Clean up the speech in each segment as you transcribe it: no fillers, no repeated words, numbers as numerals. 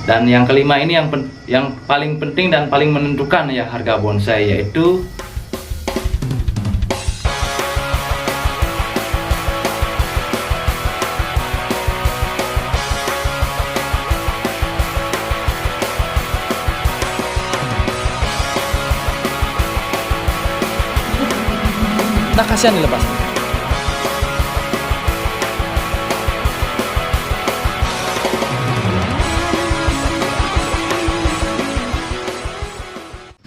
Dan yang kelima ini yang paling penting dan paling menentukan ya harga bonsai, yaitu Nah, kasihan dilepas.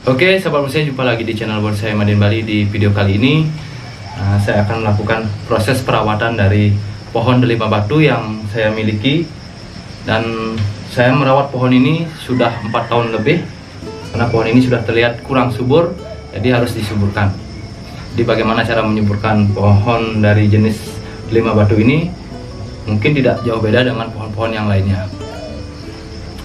Oke, sahabat bonsai, jumpa lagi di channel Bonsai Madin Bali. Di video kali ini saya akan melakukan proses perawatan dari pohon delima batu yang saya miliki, dan saya merawat pohon ini sudah 4 tahun lebih karena pohon ini sudah terlihat kurang subur, jadi harus disuburkan. Jadi bagaimana cara menyuburkan pohon dari jenis delima batu ini? Mungkin tidak jauh beda dengan pohon-pohon yang lainnya.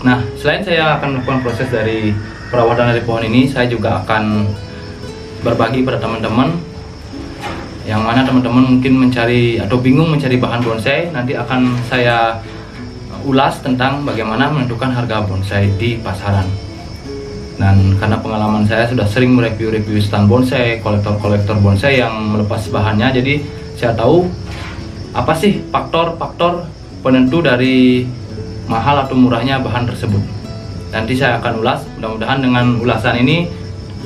Nah, selain saya akan melakukan proses dari perawatan dari pohon ini, saya juga akan berbagi pada teman-teman yang mana teman-teman mungkin mencari atau bingung mencari bahan bonsai. Nanti akan saya ulas tentang bagaimana menentukan harga bonsai di pasaran. Dan karena pengalaman saya sudah sering mereview-review stand bonsai, kolektor-kolektor bonsai yang melepas bahannya, jadi saya tahu apa sih faktor-faktor penentu dari mahal atau murahnya bahan tersebut. Nanti saya akan ulas. Mudah-mudahan dengan ulasan ini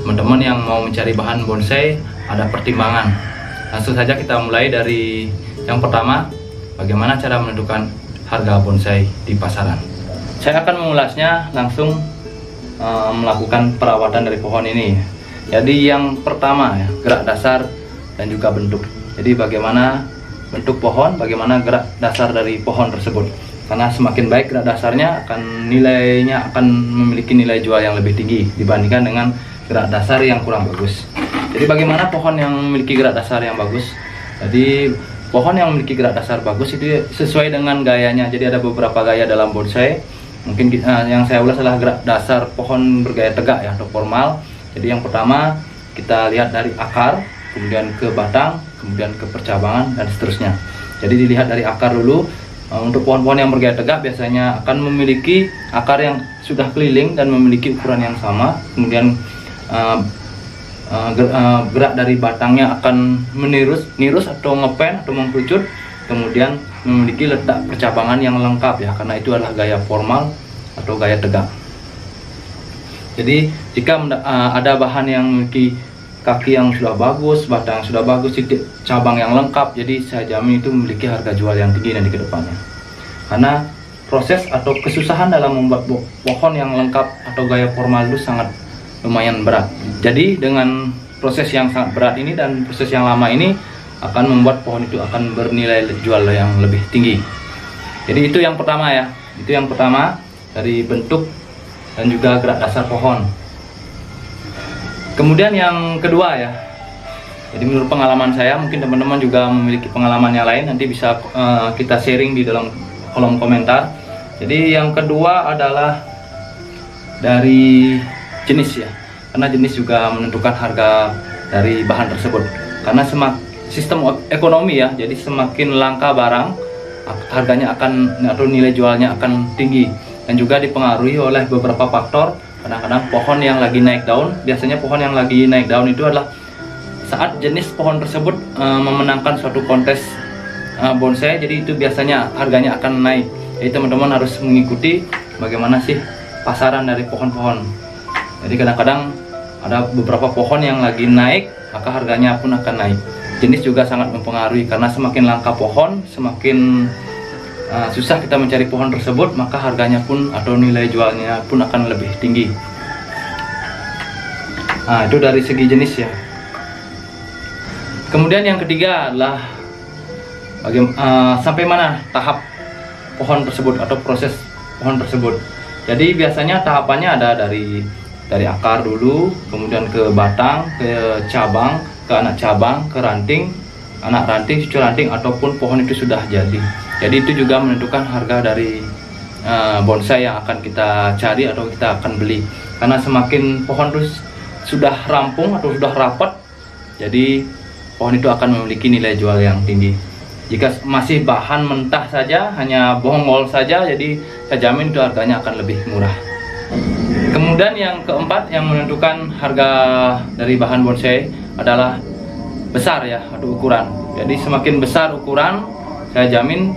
teman-teman yang mau mencari bahan bonsai ada pertimbangan. Langsung saja kita mulai dari yang pertama, bagaimana cara menentukan harga bonsai di pasaran. Saya akan mengulasnya langsung melakukan perawatan dari pohon ini. Jadi yang pertama ya, gerak dasar dan juga bentuk. Jadi bagaimana bentuk pohon, bagaimana gerak dasar dari pohon tersebut. Karena semakin baik gerak dasarnya, nilainya akan memiliki nilai jual yang lebih tinggi dibandingkan dengan gerak dasar yang kurang bagus. Jadi bagaimana pohon yang memiliki gerak dasar yang bagus? Jadi pohon yang memiliki gerak dasar bagus itu sesuai dengan gayanya. Jadi ada beberapa gaya dalam bonsai. Mungkin yang saya ulas adalah gerak dasar pohon bergaya tegak ya, atau formal. Jadi yang pertama kita lihat dari akar, kemudian ke batang, kemudian ke percabangan, dan seterusnya. Jadi dilihat dari akar dulu. Untuk pohon-pohon yang bergaya tegak biasanya akan memiliki akar yang sudah keliling dan memiliki ukuran yang sama. Kemudian gerak dari batangnya akan nirus atau ngepen atau mengkerucut. Kemudian memiliki letak percabangan yang lengkap ya, karena itu adalah gaya formal atau gaya tegak. Jadi jika ada bahan yang memiliki kaki yang sudah bagus, batang yang sudah bagus, titik cabang yang lengkap, jadi saya jamin itu memiliki harga jual yang tinggi nanti ke depannya. Karena proses atau kesusahan dalam membuat pohon yang lengkap atau gaya formal itu sangat lumayan berat. Jadi dengan proses yang sangat berat ini dan proses yang lama ini akan membuat pohon itu akan bernilai jual yang lebih tinggi. Jadi itu yang pertama ya. Itu yang pertama dari bentuk dan juga gerak dasar pohon. Kemudian yang kedua ya, jadi menurut pengalaman saya, mungkin teman-teman juga memiliki pengalaman yang lain, nanti bisa kita sharing di dalam kolom komentar. Jadi yang kedua adalah dari jenis ya, karena jenis juga menentukan harga dari bahan tersebut. Karena sistem ekonomi ya, jadi semakin langka barang, harganya akan atau nilai jualnya akan tinggi, dan juga dipengaruhi oleh beberapa faktor. Kadang-kadang pohon yang lagi naik daun, biasanya pohon yang lagi naik daun itu adalah saat jenis pohon tersebut memenangkan suatu kontes bonsai, jadi itu biasanya harganya akan naik. Jadi teman-teman harus mengikuti bagaimana sih pasaran dari pohon-pohon. Jadi kadang-kadang ada beberapa pohon yang lagi naik, maka harganya pun akan naik. Jenis juga sangat mempengaruhi, karena semakin langka pohon, semakin susah kita mencari pohon tersebut, maka harganya pun atau nilai jualnya pun akan lebih tinggi. Nah, itu dari segi jenis ya. Kemudian yang ketiga adalah sampai mana tahap pohon tersebut atau proses pohon tersebut. Jadi biasanya tahapannya ada dari akar dulu, kemudian ke batang, ke cabang, ke anak cabang, ke ranting, anak ranting, cucu ranting, ataupun pohon itu sudah jadi. Jadi itu juga menentukan harga dari bonsai yang akan kita cari atau kita akan beli. Karena semakin pohon itu sudah rampung atau sudah rapat, jadi pohon itu akan memiliki nilai jual yang tinggi. Jika masih bahan mentah saja, hanya bongol saja, jadi saya jamin itu harganya akan lebih murah. Kemudian yang keempat yang menentukan harga dari bahan bonsai adalah besar ya, atau ukuran. Jadi semakin besar ukuran, saya jamin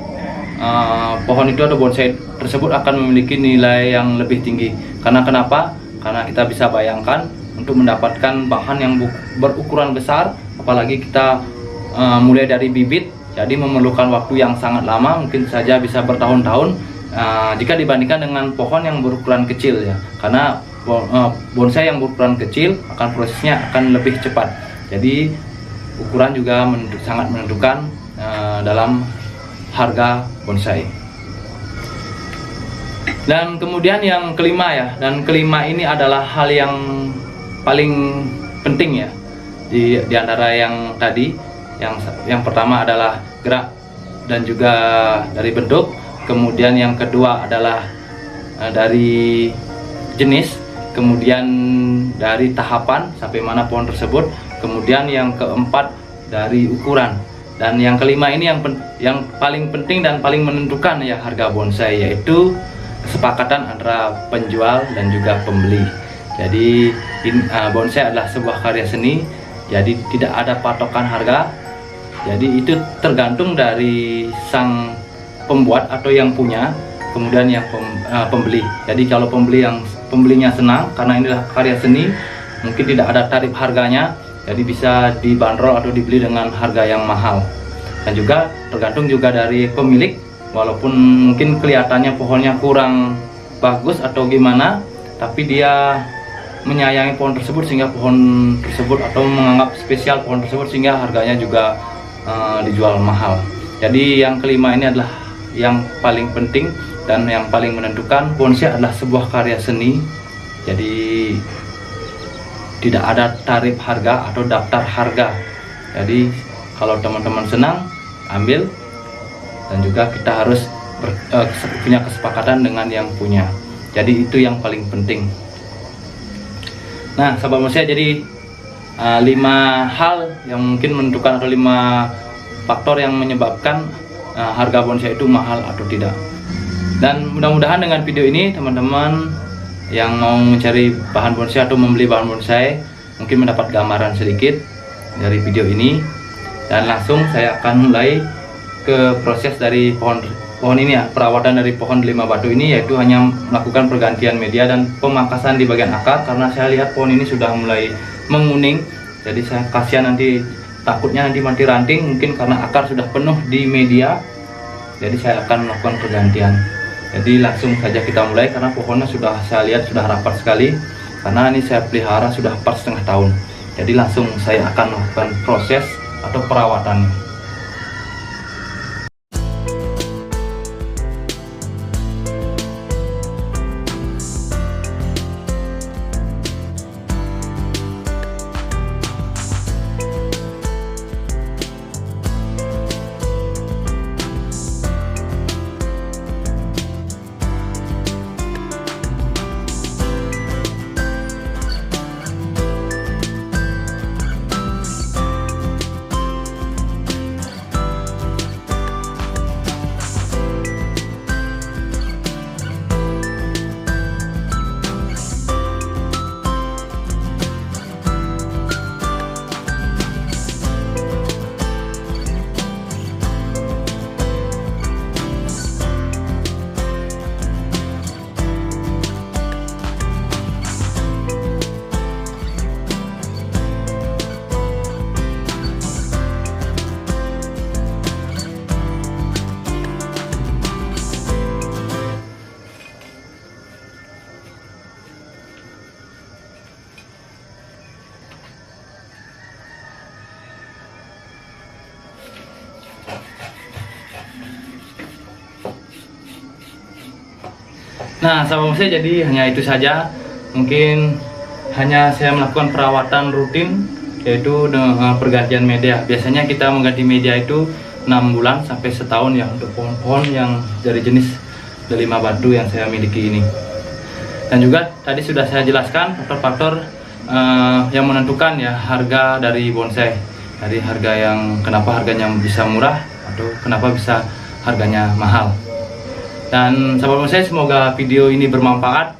pohon itu atau bonsai tersebut akan memiliki nilai yang lebih tinggi. Karena kenapa? Karena kita bisa bayangkan untuk mendapatkan bahan yang berukuran besar, apalagi kita mulai dari bibit, jadi memerlukan waktu yang sangat lama, mungkin saja bisa bertahun-tahun jika dibandingkan dengan pohon yang berukuran kecil ya. Karena bonsai yang berukuran kecil akan prosesnya akan lebih cepat. Jadi ukuran juga sangat menentukan dalam harga bonsai. Dan kemudian yang kelima ya, dan kelima ini adalah hal yang paling penting ya di antara yang tadi. Yang pertama adalah gerak dan juga dari bentuk, kemudian yang kedua adalah dari jenis, kemudian dari tahapan sampai mana pohon tersebut, kemudian yang keempat dari ukuran, dan yang kelima ini yang paling penting dan paling menentukan ya harga bonsai, yaitu kesepakatan antara penjual dan juga pembeli. Jadi bonsai adalah sebuah karya seni, jadi tidak ada patokan harga. Jadi itu tergantung dari sang pembuat atau yang punya, kemudian yang pembeli. Jadi kalau pembelinya senang karena inilah karya seni, mungkin tidak ada tarif harganya, jadi bisa dibanderol atau dibeli dengan harga yang mahal. Dan juga tergantung juga dari pemilik, walaupun mungkin kelihatannya pohonnya kurang bagus atau gimana, tapi dia menyayangi pohon tersebut sehingga pohon tersebut, atau menganggap spesial pohon tersebut sehingga harganya juga dijual mahal. Jadi yang kelima ini adalah yang paling penting dan yang paling menentukan. Bonsai adalah sebuah karya seni, jadi tidak ada tarif harga atau daftar harga. Jadi kalau teman-teman senang, ambil, dan juga kita harus punya kesepakatan dengan yang punya. Jadi itu yang paling penting. Nah, sahabat bonsai, jadi 5 hal yang mungkin menentukan, atau 5 faktor yang menyebabkan harga bonsai itu mahal atau tidak. Dan mudah-mudahan dengan video ini teman-teman yang mau mencari bahan bonsai atau membeli bahan bonsai mungkin mendapat gambaran sedikit dari video ini. Dan langsung saya akan mulai ke proses dari pohon ini ya, perawatan dari pohon delima batu ini, yaitu hanya melakukan pergantian media dan pemangkasan di bagian akar, karena saya lihat pohon ini sudah mulai menguning. Jadi saya kasihan, nanti takutnya nanti mati ranting, mungkin karena akar sudah penuh di media. Jadi saya akan melakukan pergantian. Jadi langsung saja kita mulai, karena pohonnya sudah saya lihat sudah rapat sekali, karena ini saya pelihara sudah 4,5 tahun. Jadi langsung saya akan melakukan proses atau perawatannya. Nah, sahabat bonsai, jadi hanya itu saja. Mungkin hanya saya melakukan perawatan rutin, yaitu dengan pergantian media. Biasanya kita mengganti media itu 6 bulan sampai setahun ya, untuk pohon-pohon yang dari jenis delima batu yang saya miliki ini. Dan juga tadi sudah saya jelaskan faktor-faktor yang menentukan ya harga dari bonsai. Dari harga yang kenapa harganya bisa murah, atau kenapa bisa harganya mahal. Dan sahabat bonsai, semoga video ini bermanfaat.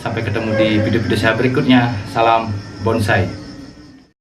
Sampai ketemu di video-video saya berikutnya. Salam bonsai.